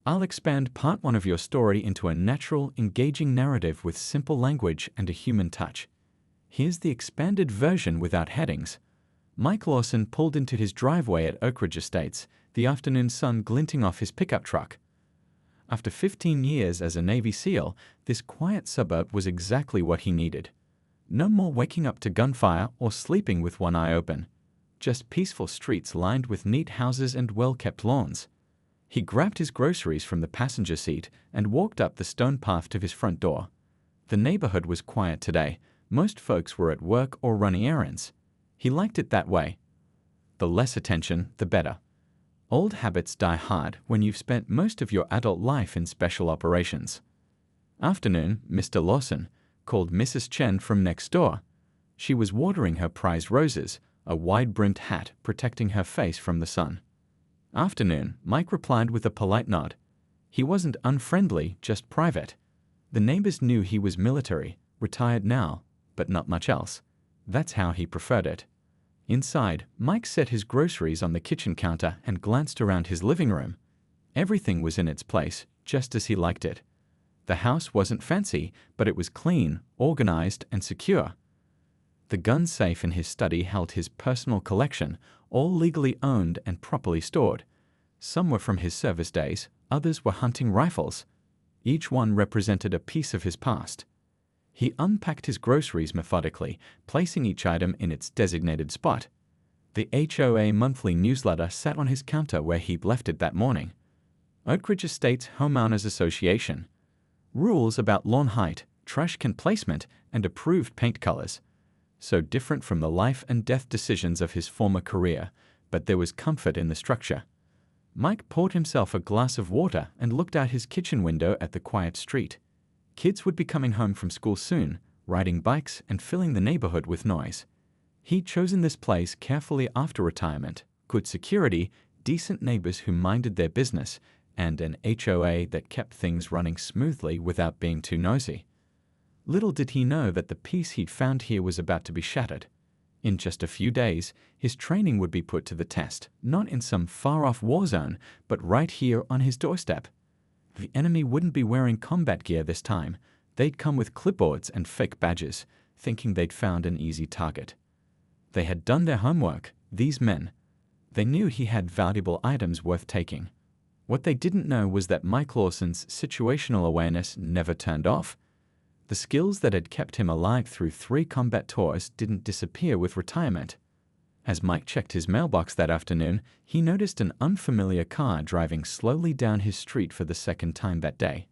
I'll expand part 1 of your story into a natural, engaging narrative with simple language and a human touch. Here's the expanded version without headings. Mike Lawson pulled into his driveway at Oak Ridge Estates, the afternoon sun glinting off his pickup truck. After 15 years as a Navy SEAL, this quiet suburb was exactly what he needed. No more waking up to gunfire or sleeping with one eye open. Just peaceful streets lined with neat houses and well-kept lawns. He grabbed his groceries from the passenger seat and walked up the stone path to his front door. The neighborhood was quiet today. Most folks were at work or running errands. He liked it that way. The less attention, the better. Old habits die hard when you've spent most of your adult life in special operations. Afternoon, Mr. Lawson called Mrs. Chen from next door. She was watering her prized roses, a wide-brimmed hat protecting her face from the sun. Afternoon, Mike replied with a polite nod. He wasn't unfriendly, just private. The neighbors knew he was military, retired now, but not much else. That's how he preferred it. Inside, Mike set his groceries on the kitchen counter and glanced around his living room. Everything was in its place, just as he liked it. The house wasn't fancy, but it was clean, organized, and secure. The gun safe in his study held his personal collection, all legally owned and properly stored. Some were from his service days, others were hunting rifles. Each one represented a piece of his past. He unpacked his groceries methodically, placing each item in its designated spot. The HOA monthly newsletter sat on his counter where he'd left it that morning. Oak Ridge Estates Homeowners Association. Rules about lawn height, trash can placement, and approved paint colors. So different from the life and death decisions of his former career, but there was comfort in the structure. Mike poured himself a glass of water and looked out his kitchen window at the quiet street. Kids would be coming home from school soon, riding bikes and filling the neighborhood with noise. He'd chosen this place carefully after retirement, good security, decent neighbors who minded their business, and an HOA that kept things running smoothly without being too nosy. Little did he know that the peace he'd found here was about to be shattered. In just a few days, his training would be put to the test, not in some far-off war zone, but right here on his doorstep. The enemy wouldn't be wearing combat gear this time. They'd come with clipboards and fake badges, thinking they'd found an easy target. They had done their homework, these men. They knew he had valuable items worth taking. What they didn't know was that Mike Lawson's situational awareness never turned off. The skills that had kept him alive through 3 combat tours didn't disappear with retirement. As Mike checked his mailbox that afternoon, he noticed an unfamiliar car driving slowly down his street for the second time that day.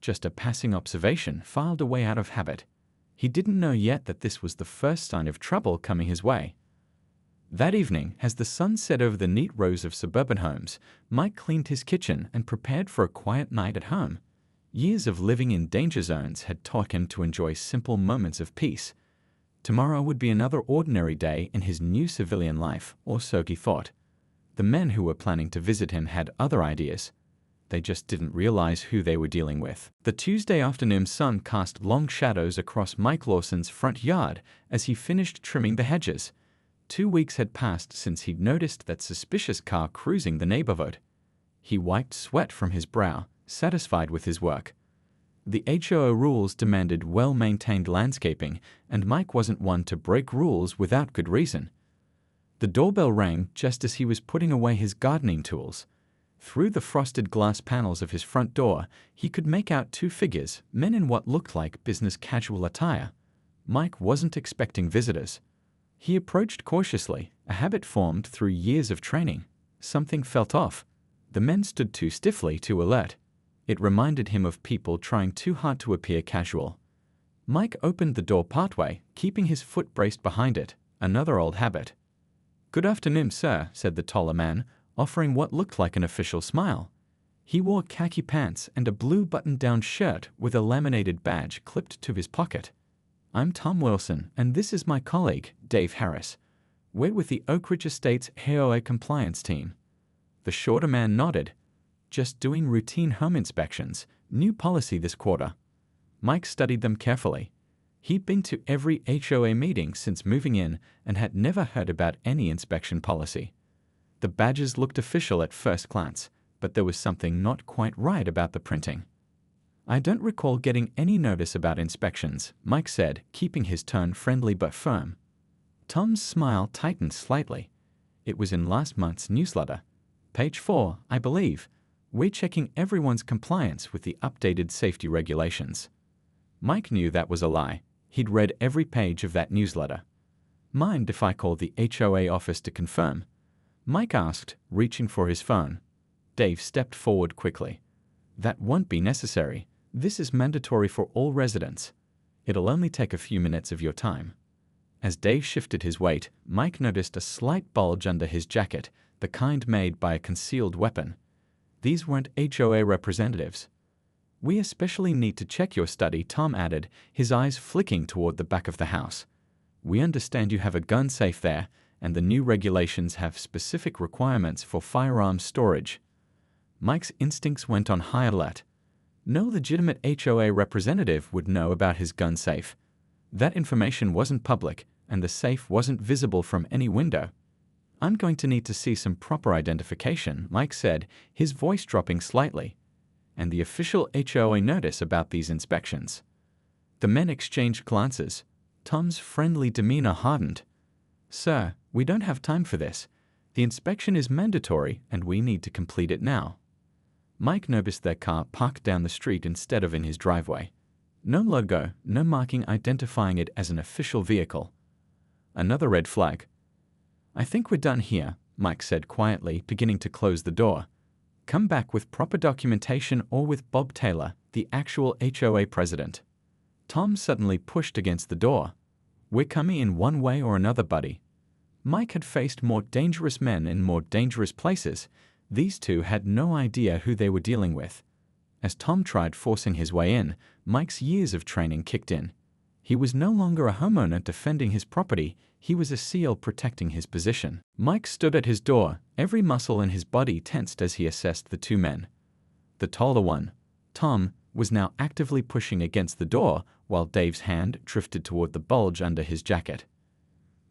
Just a passing observation filed away out of habit. He didn't know yet that this was the first sign of trouble coming his way. That evening, as the sun set over the neat rows of suburban homes, Mike cleaned his kitchen and prepared for a quiet night at home. Years of living in danger zones had taught him to enjoy simple moments of peace. Tomorrow would be another ordinary day in his new civilian life, or so he thought. The men who were planning to visit him had other ideas. They just didn't realize who they were dealing with. The Tuesday afternoon sun cast long shadows across Mike Lawson's front yard as he finished trimming the hedges. 2 weeks had passed since he'd noticed that suspicious car cruising the neighborhood. He wiped sweat from his brow, satisfied with his work. The HOA rules demanded well-maintained landscaping, and Mike wasn't one to break rules without good reason. The doorbell rang just as he was putting away his gardening tools. Through the frosted glass panels of his front door, he could make out 2 figures, men in what looked like business casual attire. Mike wasn't expecting visitors. He approached cautiously, a habit formed through years of training. Something felt off. The men stood too stiffly, too alert. It reminded him of people trying too hard to appear casual. Mike opened the door partway, keeping his foot braced behind it, another old habit. "Good afternoon, sir," said the taller man, offering what looked like an official smile. He wore khaki pants and a blue button-down shirt with a laminated badge clipped to his pocket. "I'm Tom Wilson, and this is my colleague, Dave Harris. We're with the Oak Ridge Estates HOA compliance team." The shorter man nodded. "Just doing routine home inspections, new policy this quarter." Mike studied them carefully. He'd been to every HOA meeting since moving in and had never heard about any inspection policy. The badges looked official at first glance, but there was something not quite right about the printing. "I don't recall getting any notice about inspections," Mike said, keeping his tone friendly but firm. Tom's smile tightened slightly. "It was in last month's newsletter. Page 4, I believe. We're checking everyone's compliance with the updated safety regulations." Mike knew that was a lie. He'd read every page of that newsletter. "Mind if I call the HOA office to confirm?" Mike asked, reaching for his phone. Dave stepped forward quickly. "That won't be necessary. This is mandatory for all residents. It'll only take a few minutes of your time." As Dave shifted his weight, Mike noticed a slight bulge under his jacket, the kind made by a concealed weapon. These weren't HOA representatives. "We especially need to check your study," Tom added, his eyes flicking toward the back of the house. "We understand you have a gun safe there, and the new regulations have specific requirements for firearms storage." Mike's instincts went on high alert. No legitimate HOA representative would know about his gun safe. That information wasn't public, and the safe wasn't visible from any window. "I'm going to need to see some proper identification," Mike said, his voice dropping slightly. "And the official HOA notice about these inspections." The men exchanged glances. Tom's friendly demeanor hardened. "Sir, we don't have time for this. The inspection is mandatory, and we need to complete it now." Mike noticed their car parked down the street instead of in his driveway. No logo, no marking identifying it as an official vehicle. Another red flag. "I think we're done here," Mike said quietly, beginning to close the door. "Come back with proper documentation or with Bob Taylor, the actual HOA president." Tom suddenly pushed against the door. "We're coming in one way or another, buddy." Mike had faced more dangerous men in more dangerous places. These two had no idea who they were dealing with. As Tom tried forcing his way in, Mike's years of training kicked in. He was no longer a homeowner defending his property, he was a SEAL protecting his position. Mike stood at his door, every muscle in his body tensed as he assessed the two men. The taller one, Tom, was now actively pushing against the door while Dave's hand drifted toward the bulge under his jacket.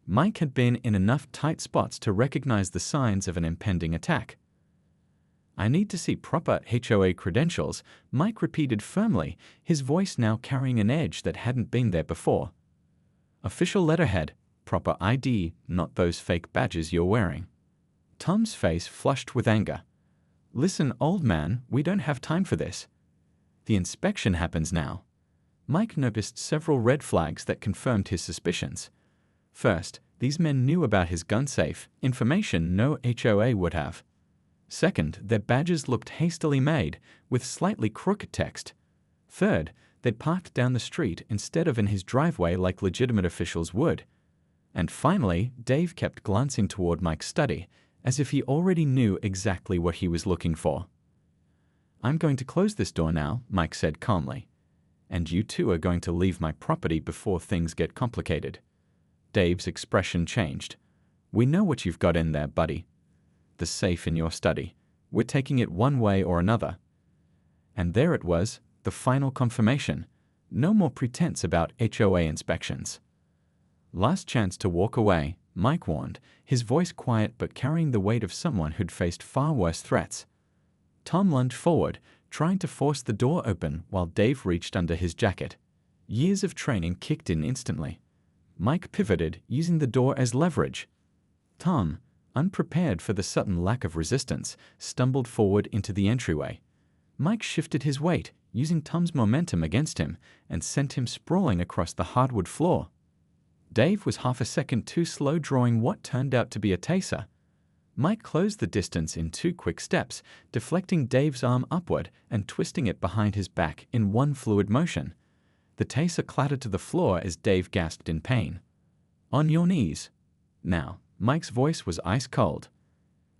Mike had been in enough tight spots to recognize the signs of an impending attack. "I need to see proper HOA credentials," Mike repeated firmly, his voice now carrying an edge that hadn't been there before. "Official letterhead, proper ID, not those fake badges you're wearing." Tom's face flushed with anger. "Listen, old man, we don't have time for this. The inspection happens now." Mike noticed several red flags that confirmed his suspicions. First, these men knew about his gun safe, information no HOA would have. Second, their badges looked hastily made, with slightly crooked text. Third, they'd parked down the street instead of in his driveway like legitimate officials would. And finally, Dave kept glancing toward Mike's study, as if he already knew exactly what he was looking for. "I'm going to close this door now," Mike said calmly. "And you two are going to leave my property before things get complicated." Dave's expression changed. "We know what you've got in there, buddy. The safe in your study. We're taking it one way or another." And there it was, the final confirmation. No more pretense about HOA inspections. "Last chance to walk away," Mike warned, his voice quiet but carrying the weight of someone who'd faced far worse threats. Tom lunged forward, trying to force the door open while Dave reached under his jacket. Years of training kicked in instantly. Mike pivoted, using the door as leverage. Tom, unprepared for the sudden lack of resistance, stumbled forward into the entryway. Mike shifted his weight, using Tom's momentum against him, and sent him sprawling across the hardwood floor. Dave was half a second too slow drawing what turned out to be a taser. Mike closed the distance in 2 quick steps, deflecting Dave's arm upward and twisting it behind his back in one fluid motion. The taser clattered to the floor as Dave gasped in pain. "On your knees." Now, Mike's voice was ice cold.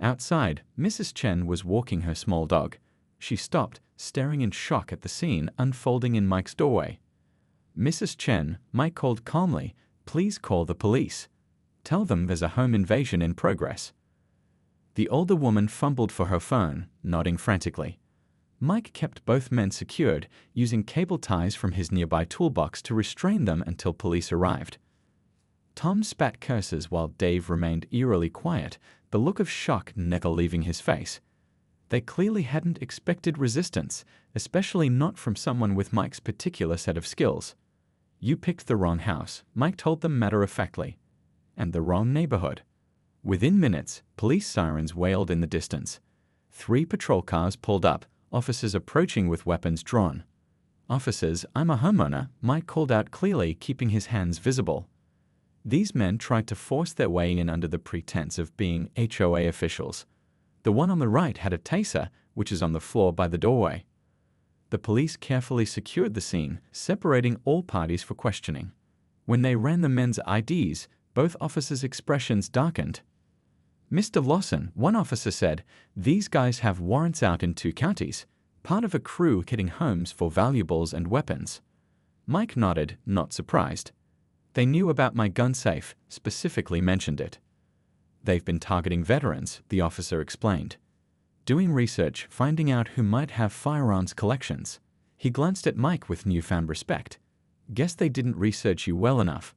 Outside, Mrs. Chen was walking her small dog. She stopped, staring in shock at the scene unfolding in Mike's doorway. "Mrs. Chen," Mike called calmly, "please call the police. Tell them there's a home invasion in progress." The older woman fumbled for her phone, nodding frantically. Mike kept both men secured, using cable ties from his nearby toolbox to restrain them until police arrived. Tom spat curses while Dave remained eerily quiet, the look of shock never leaving his face. They clearly hadn't expected resistance, especially not from someone with Mike's particular set of skills. "You picked the wrong house," Mike told them matter-of-factly, "and the wrong neighborhood." Within minutes, police sirens wailed in the distance. 3 patrol cars pulled up, officers approaching with weapons drawn. "Officers, I'm a homeowner," Mike called out clearly, keeping his hands visible. These men tried to force their way in under the pretense of being HOA officials. The one on the right had a taser, which is on the floor by the doorway. The police carefully secured the scene, separating all parties for questioning. When they ran the men's IDs, both officers' expressions darkened. "Mr. Lawson," one officer said, "these guys have warrants out in 2 counties, part of a crew hitting homes for valuables and weapons." Mike nodded, not surprised. "They knew about my gun safe, specifically mentioned it." "They've been targeting veterans," the officer explained. "Doing research, finding out who might have firearms collections." He glanced at Mike with newfound respect. "Guess they didn't research you well enough."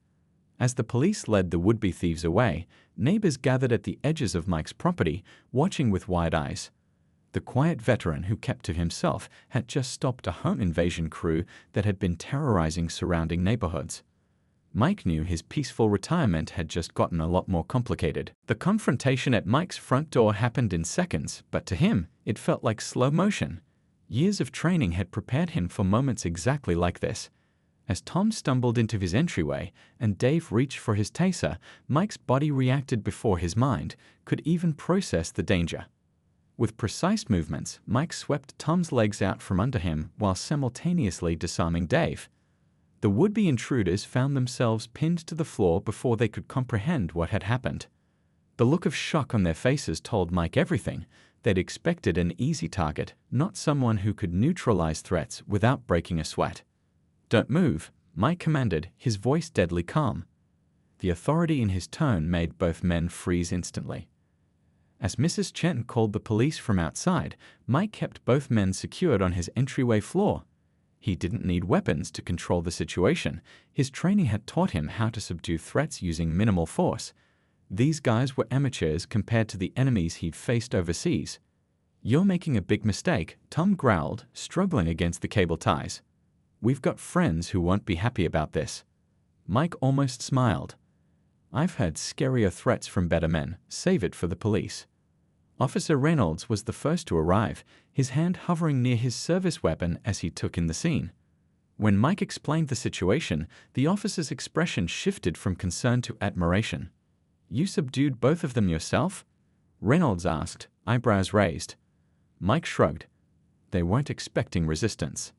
As the police led the would-be thieves away, neighbors gathered at the edges of Mike's property, watching with wide eyes. The quiet veteran who kept to himself had just stopped a home invasion crew that had been terrorizing surrounding neighborhoods. Mike knew his peaceful retirement had just gotten a lot more complicated. The confrontation at Mike's front door happened in seconds, but to him, it felt like slow motion. Years of training had prepared him for moments exactly like this. As Tom stumbled into his entryway and Dave reached for his taser, Mike's body reacted before his mind could even process the danger. With precise movements, Mike swept Tom's legs out from under him while simultaneously disarming Dave. The would-be intruders found themselves pinned to the floor before they could comprehend what had happened. The look of shock on their faces told Mike everything. They'd expected an easy target, not someone who could neutralize threats without breaking a sweat. "Don't move," Mike commanded, his voice deadly calm. The authority in his tone made both men freeze instantly. As Mrs. Chen called the police from outside, Mike kept both men secured on his entryway floor. He didn't need weapons to control the situation. His training had taught him how to subdue threats using minimal force. These guys were amateurs compared to the enemies he'd faced overseas. "You're making a big mistake," Tom growled, struggling against the cable ties. "We've got friends who won't be happy about this." Mike almost smiled. "I've heard scarier threats from better men. Save it for the police." Officer Reynolds was the first to arrive, his hand hovering near his service weapon as he took in the scene. When Mike explained the situation, the officer's expression shifted from concern to admiration. "You subdued both of them yourself?" Reynolds asked, eyebrows raised. Mike shrugged. They weren't expecting resistance.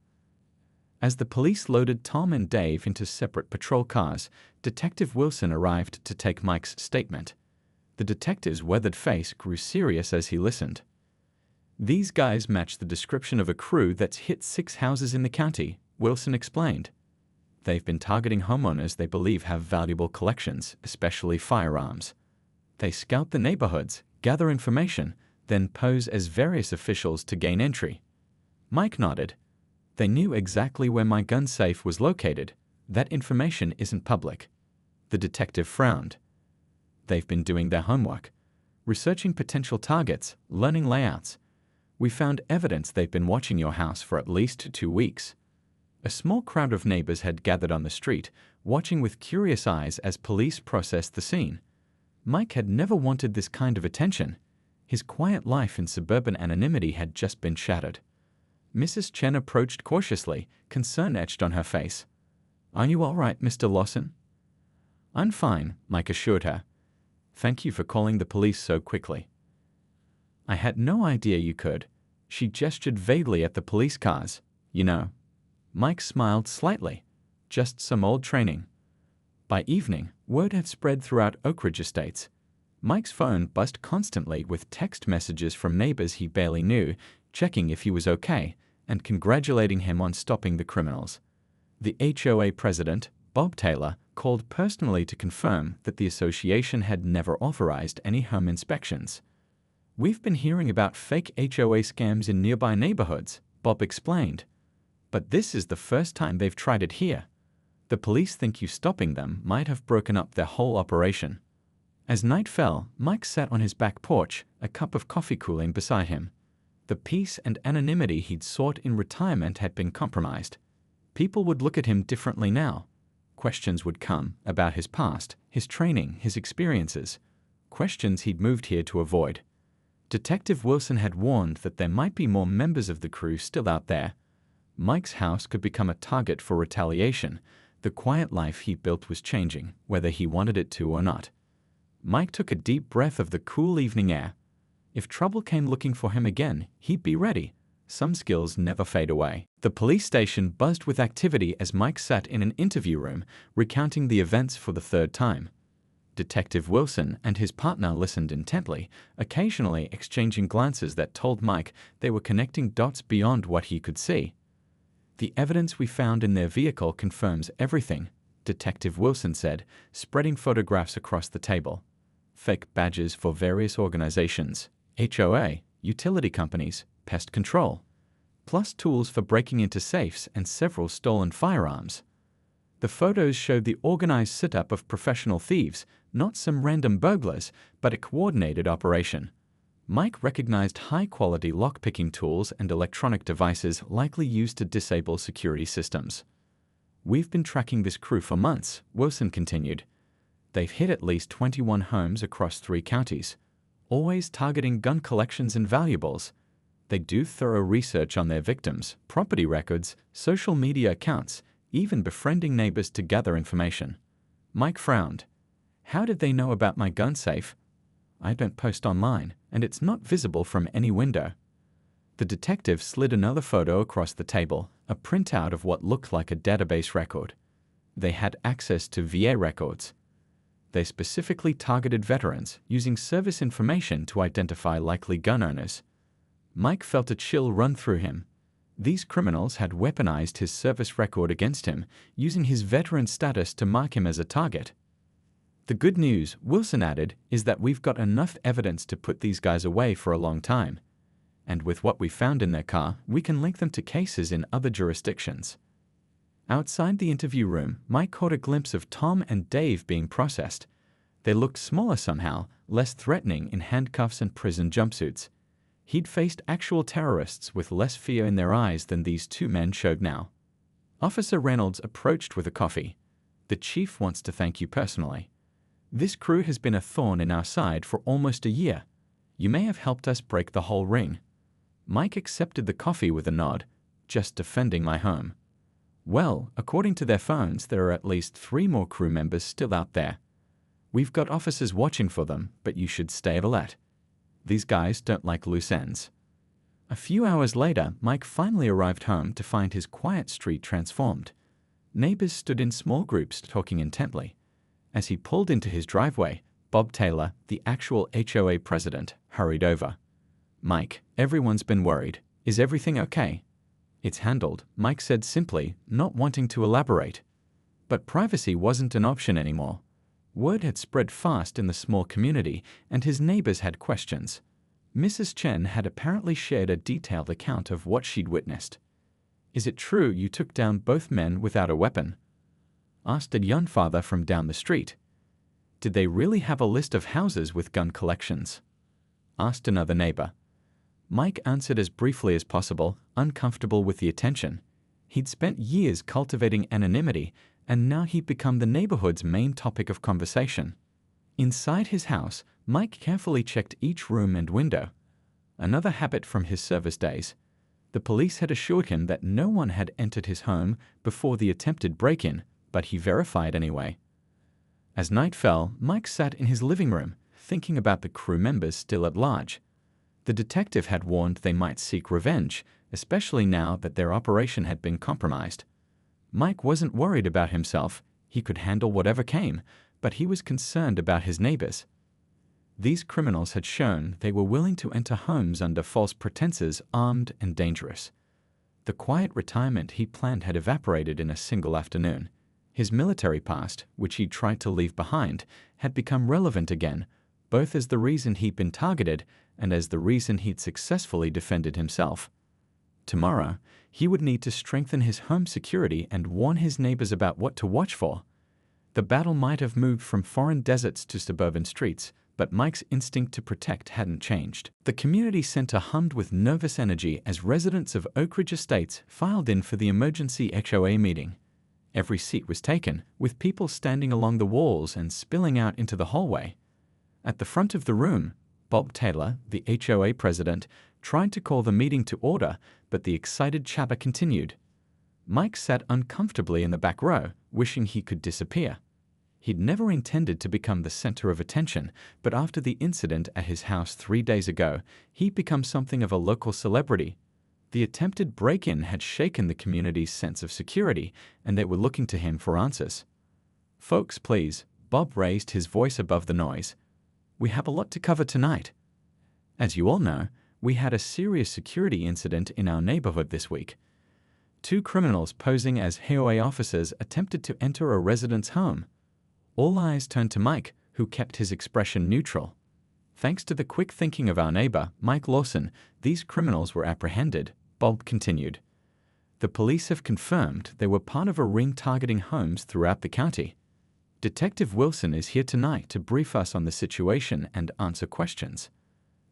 As the police loaded Tom and Dave into separate patrol cars, Detective Wilson arrived to take Mike's statement. The detective's weathered face grew serious as he listened. "These guys match the description of a crew that's hit 6 houses in the county," Wilson explained. "They've been targeting homeowners they believe have valuable collections, especially firearms. They scout the neighborhoods, gather information, then pose as various officials to gain entry." Mike nodded. "They knew exactly where my gun safe was located. That information isn't public." The detective frowned. "They've been doing their homework, researching potential targets, learning layouts. We found evidence they've been watching your house for at least 2 weeks." A small crowd of neighbors had gathered on the street, watching with curious eyes as police processed the scene. Mike had never wanted this kind of attention. His quiet life in suburban anonymity had just been shattered. Mrs. Chen approached cautiously, concern etched on her face. "Are you all right, Mr. Lawson?" "I'm fine," Mike assured her. "Thank you for calling the police so quickly." "I had no idea you could." She gestured vaguely at the police cars. "You know." Mike smiled slightly. "Just some old training." By evening, word had spread throughout Oak Ridge Estates. Mike's phone buzzed constantly with text messages from neighbors he barely knew, checking if he was okay and congratulating him on stopping the criminals. The HOA president, Bob Taylor, called personally to confirm that the association had never authorized any home inspections. "We've been hearing about fake HOA scams in nearby neighborhoods," Bob explained. "But this is the first time they've tried it here. The police think you stopping them might have broken up their whole operation." As night fell, Mike sat on his back porch, a cup of coffee cooling beside him. The peace and anonymity he'd sought in retirement had been compromised. People would look at him differently now. Questions would come about his past, his training, his experiences. Questions he'd moved here to avoid. Detective Wilson had warned that there might be more members of the crew still out there. Mike's house could become a target for retaliation. The quiet life he built was changing, whether he wanted it to or not. Mike took a deep breath of the cool evening air. If trouble came looking for him again, he'd be ready. Some skills never fade away. The police station buzzed with activity as Mike sat in an interview room, recounting the events for the third time. Detective Wilson and his partner listened intently, occasionally exchanging glances that told Mike they were connecting dots beyond what he could see. "The evidence we found in their vehicle confirms everything," Detective Wilson said, spreading photographs across the table. Fake badges for various organizations, HOA, utility companies, pest control, plus tools for breaking into safes and several stolen firearms. The photos showed the organized setup of professional thieves, not some random burglars, but a coordinated operation. Mike recognized high-quality lock-picking tools and electronic devices likely used to disable security systems. "We've been tracking this crew for months," Wilson continued. "They've hit at least 21 homes across 3 counties, always targeting gun collections and valuables. They do thorough research on their victims, property records, social media accounts, even befriending neighbors to gather information." Mike frowned. "How did they know about my gun safe? I don't post online, and it's not visible from any window." The detective slid another photo across the table, a printout of what looked like a database record. They had access to VA records. They specifically targeted veterans, using service information to identify likely gun owners. Mike felt a chill run through him. These criminals had weaponized his service record against him, using his veteran status to mark him as a target. "The good news," Wilson added, "is that we've got enough evidence to put these guys away for a long time. And with what we found in their car, we can link them to cases in other jurisdictions." Outside the interview room, Mike caught a glimpse of Tom and Dave being processed. They looked smaller somehow, less threatening in handcuffs and prison jumpsuits. He'd faced actual terrorists with less fear in their eyes than these 2 men showed now. Officer Reynolds approached with a coffee. "The chief wants to thank you personally. This crew has been a thorn in our side for almost a year. You may have helped us break the whole ring." Mike accepted the coffee with a nod. "Just defending my home." "Well, according to their phones, there are at least 3 more crew members still out there. We've got officers watching for them, but you should stay alert. These guys don't like loose ends." A few hours later, Mike finally arrived home to find his quiet street transformed. Neighbors stood in small groups talking intently. As he pulled into his driveway, Bob Taylor, the actual HOA president, hurried over. "Mike, everyone's been worried. Is everything okay?" "It's handled," Mike said simply, not wanting to elaborate. But privacy wasn't an option anymore. Word had spread fast in the small community, and his neighbors had questions. Mrs. Chen had apparently shared a detailed account of what she'd witnessed. "Is it true you took down both men without a weapon?" asked a young father from down the street. "Did they really have a list of houses with gun collections?" asked another neighbor. Mike answered as briefly as possible, uncomfortable with the attention. He'd spent years cultivating anonymity, and now he'd become the neighborhood's main topic of conversation. Inside his house, Mike carefully checked each room and window. Another habit from his service days. The police had assured him that no one had entered his home before the attempted break-in, but he verified anyway. As night fell, Mike sat in his living room, thinking about the crew members still at large. The detective had warned they might seek revenge, especially now that their operation had been compromised. Mike wasn't worried about himself. He could handle whatever came, but he was concerned about his neighbors. These criminals had shown they were willing to enter homes under false pretenses, armed and dangerous. The quiet retirement he planned had evaporated in a single afternoon. His military past, which he'd tried to leave behind, had become relevant again, both as the reason he'd been targeted and as the reason he'd successfully defended himself. Tomorrow, he would need to strengthen his home security and warn his neighbors about what to watch for. The battle might have moved from foreign deserts to suburban streets, but Mike's instinct to protect hadn't changed. The community center hummed with nervous energy as residents of Oak Ridge Estates filed in for the emergency HOA meeting. Every seat was taken, with people standing along the walls and spilling out into the hallway. At the front of the room, Bob Taylor, the HOA president, tried to call the meeting to order, but the excited chatter continued. Mike sat uncomfortably in the back row, wishing he could disappear. He'd never intended to become the center of attention, but after the incident at his house 3 days ago, he'd become something of a local celebrity. The attempted break-in had shaken the community's sense of security, and they were looking to him for answers. "Folks, please," Bob raised his voice above the noise. "We have a lot to cover tonight. As you all know, we had a serious security incident in our neighborhood this week. 2 criminals posing as HOA officers attempted to enter a resident's home." All eyes turned to Mike, who kept his expression neutral. "Thanks to the quick thinking of our neighbor, Mike Lawson, these criminals were apprehended," Bob continued. "The police have confirmed they were part of a ring targeting homes throughout the county. Detective Wilson is here tonight to brief us on the situation and answer questions."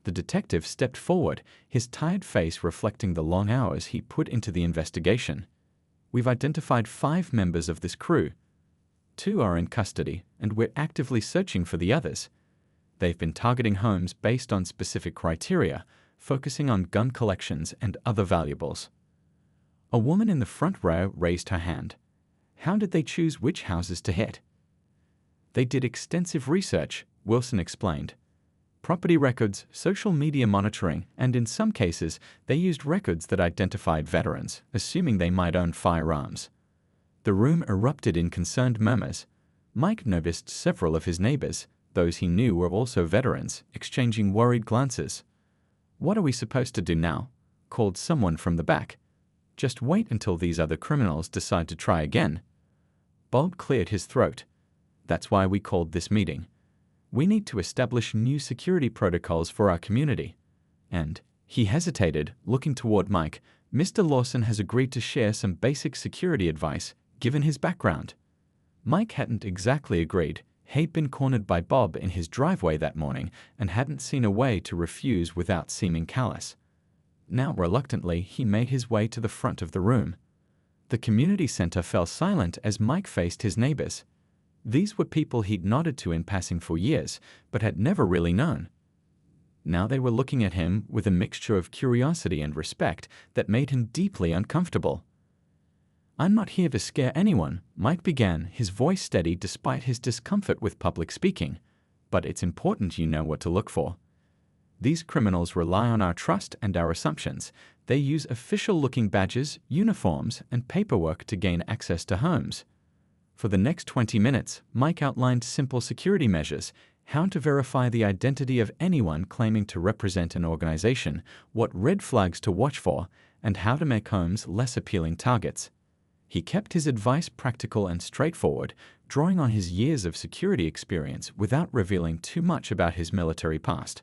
The detective stepped forward, his tired face reflecting the long hours he put into the investigation. "We've identified 5 members of this crew. 2 are in custody, and we're actively searching for the others. They've been targeting homes based on specific criteria, focusing on gun collections and other valuables." A woman in the front row raised her hand. "How did they choose which houses to hit?" "They did extensive research," Wilson explained. "Property records, social media monitoring, and in some cases, they used records that identified veterans, assuming they might own firearms." The room erupted in concerned murmurs. Mike noticed several of his neighbors, those he knew were also veterans, exchanging worried glances. "What are we supposed to do now?" called someone from the back. "Just wait until these other criminals decide to try again." Bob cleared his throat. "That's why we called this meeting. We need to establish new security protocols for our community. And," he hesitated, looking toward Mike, "Mr. Lawson has agreed to share some basic security advice, given his background." Mike hadn't exactly agreed. He'd been cornered by Bob in his driveway that morning and hadn't seen a way to refuse without seeming callous. Now, reluctantly, he made his way to the front of the room. The community center fell silent as Mike faced his neighbors. These were people he'd nodded to in passing for years, but had never really known. Now they were looking at him with a mixture of curiosity and respect that made him deeply uncomfortable. "I'm not here to scare anyone," Mike began, his voice steady despite his discomfort with public speaking. "But it's important you know what to look for. These criminals rely on our trust and our assumptions. They use official-looking badges, uniforms, and paperwork to gain access to homes." For the next 20 minutes, Mike outlined simple security measures, how to verify the identity of anyone claiming to represent an organization, what red flags to watch for, and how to make homes less appealing targets. He kept his advice practical and straightforward, drawing on his years of security experience without revealing too much about his military past.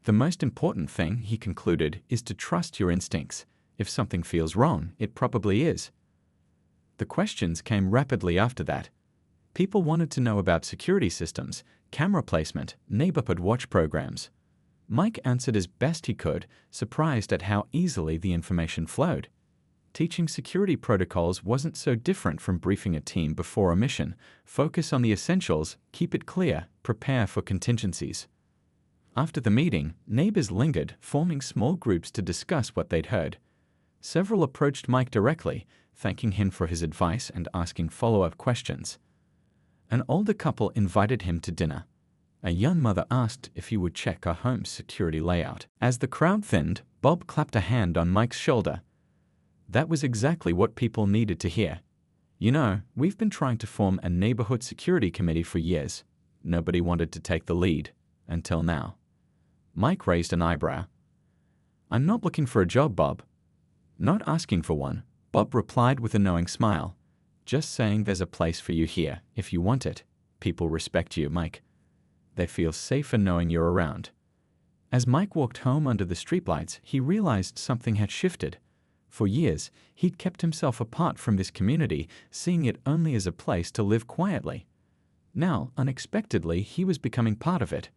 "The most important thing," he concluded, "is to trust your instincts. If something feels wrong, it probably is." The questions came rapidly after that. People wanted to know about security systems, camera placement, neighborhood watch programs. Mike answered as best he could, surprised at how easily the information flowed. Teaching security protocols wasn't so different from briefing a team before a mission. Focus on the essentials, keep it clear, prepare for contingencies. After the meeting, neighbors lingered, forming small groups to discuss what they'd heard. Several approached Mike directly, thanking him for his advice and asking follow-up questions. An older couple invited him to dinner. A young mother asked if he would check our home's security layout. As the crowd thinned, Bob clapped a hand on Mike's shoulder. "That was exactly what people needed to hear. You know, we've been trying to form a neighborhood security committee for years. Nobody wanted to take the lead, until now." Mike raised an eyebrow. "I'm not looking for a job, Bob." "Not asking for one," Bob replied with a knowing smile. "Just saying there's a place for you here, if you want it. People respect you, Mike. They feel safer knowing you're around." As Mike walked home under the streetlights, he realized something had shifted. For years, he'd kept himself apart from this community, seeing it only as a place to live quietly. Now, unexpectedly, he was becoming part of it.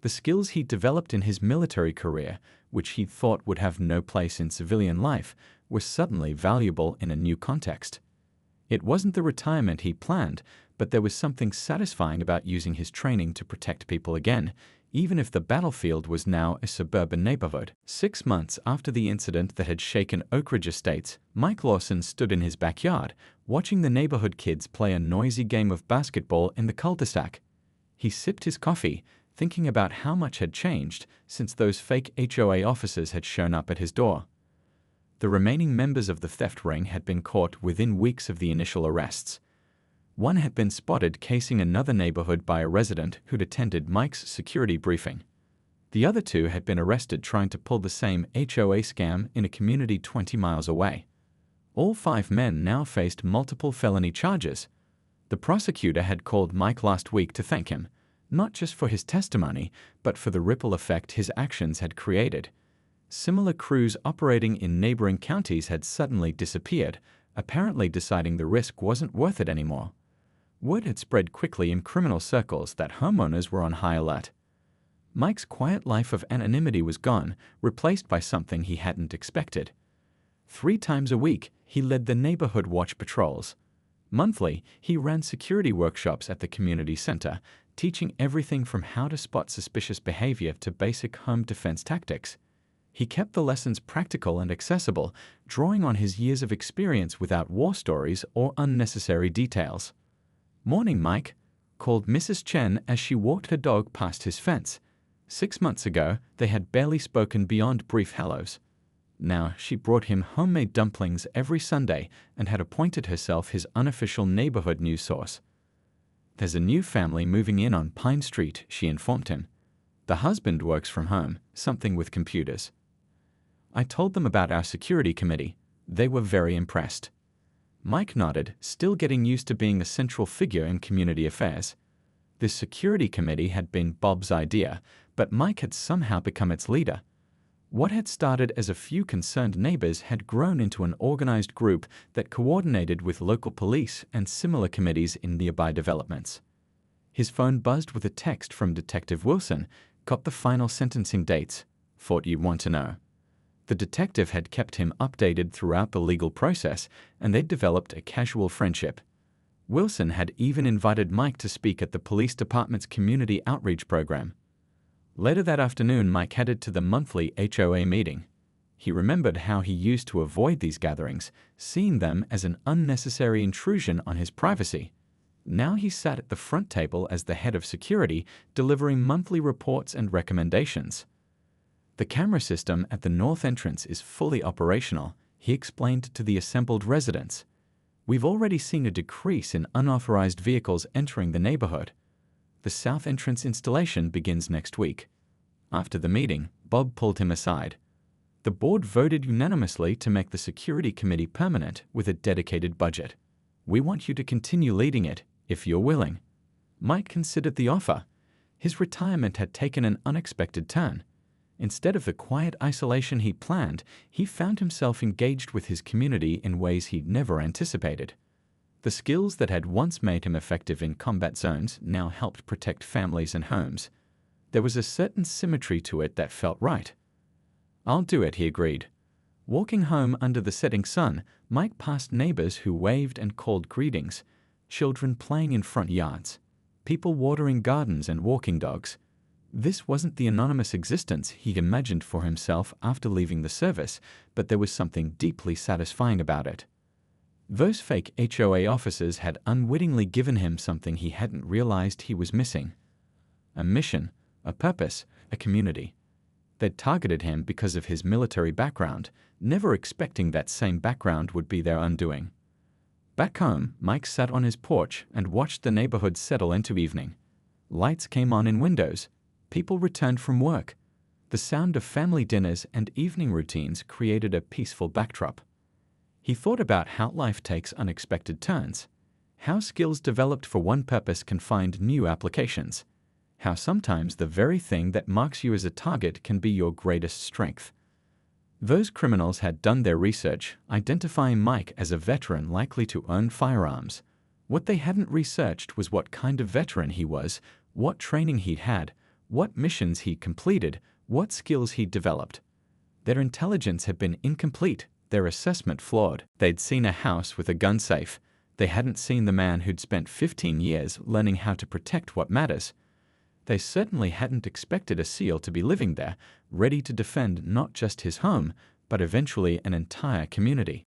The skills he developed in his military career, which he thought would have no place in civilian life, were suddenly valuable in a new context. It wasn't the retirement he planned, but there was something satisfying about using his training to protect people again, even if the battlefield was now a suburban neighborhood. 6 months after the incident that had shaken Oak Ridge Estates, Mike Lawson stood in his backyard, watching the neighborhood kids play a noisy game of basketball in the cul-de-sac. He sipped his coffee, thinking about how much had changed since those fake HOA officers had shown up at his door. The remaining members of the theft ring had been caught within weeks of the initial arrests. One had been spotted casing another neighborhood by a resident who'd attended Mike's security briefing. The other 2 had been arrested trying to pull the same HOA scam in a community 20 miles away. All 5 men now faced multiple felony charges. The prosecutor had called Mike last week to thank him, not just for his testimony, but for the ripple effect his actions had created. Similar crews operating in neighboring counties had suddenly disappeared, apparently deciding the risk wasn't worth it anymore. Word had spread quickly in criminal circles that homeowners were on high alert. Mike's quiet life of anonymity was gone, replaced by something he hadn't expected. 3 times a week, he led the neighborhood watch patrols. Monthly, he ran security workshops at the community center, teaching everything from how to spot suspicious behavior to basic home defense tactics. He kept the lessons practical and accessible, drawing on his years of experience without war stories or unnecessary details. "Morning, Mike," called Mrs. Chen as she walked her dog past his fence. 6 months ago, they had barely spoken beyond brief hellos. Now she brought him homemade dumplings every Sunday and had appointed herself his unofficial neighborhood news source. "There's a new family moving in on Pine Street," she informed him. "The husband works from home, something with computers. I told them about our security committee. They were very impressed." Mike nodded, still getting used to being a central figure in community affairs. This security committee had been Bob's idea, but Mike had somehow become its leader. What had started as a few concerned neighbors had grown into an organized group that coordinated with local police and similar committees in nearby developments. His phone buzzed with a text from Detective Wilson. "Got the final sentencing dates. Thought you'd want to know." The detective had kept him updated throughout the legal process, and they'd developed a casual friendship. Wilson had even invited Mike to speak at the police department's community outreach program. Later that afternoon, Mike headed to the monthly HOA meeting. He remembered how he used to avoid these gatherings, seeing them as an unnecessary intrusion on his privacy. Now he sat at the front table as the head of security, delivering monthly reports and recommendations. "The camera system at the north entrance is fully operational," he explained to the assembled residents. "We've already seen a decrease in unauthorized vehicles entering the neighborhood. The south entrance installation begins next week." After the meeting, Bob pulled him aside. "The board voted unanimously to make the security committee permanent with a dedicated budget. We want you to continue leading it, if you're willing." Mike considered the offer. His retirement had taken an unexpected turn. Instead of the quiet isolation he planned, he found himself engaged with his community in ways he'd never anticipated. The skills that had once made him effective in combat zones now helped protect families and homes. There was a certain symmetry to it that felt right. "I'll do it," he agreed. Walking home under the setting sun, Mike passed neighbors who waved and called greetings, children playing in front yards, people watering gardens and walking dogs. This wasn't the anonymous existence he imagined for himself after leaving the service, but there was something deeply satisfying about it. Those fake HOA officers had unwittingly given him something he hadn't realized he was missing: a mission, a purpose, a community. They'd targeted him because of his military background, never expecting that same background would be their undoing. Back home, Mike sat on his porch and watched the neighborhood settle into evening. Lights came on in windows. People returned from work. The sound of family dinners and evening routines created a peaceful backdrop. He thought about how life takes unexpected turns, how skills developed for one purpose can find new applications, how sometimes the very thing that marks you as a target can be your greatest strength. Those criminals had done their research, identifying Mike as a veteran likely to own firearms. What they hadn't researched was what kind of veteran he was, what training he'd had, what missions he completed, what skills he developed. Their intelligence had been incomplete, their assessment flawed. They'd seen a house with a gun safe. They hadn't seen the man who'd spent 15 years learning how to protect what matters. They certainly hadn't expected a SEAL to be living there, ready to defend not just his home, but eventually an entire community.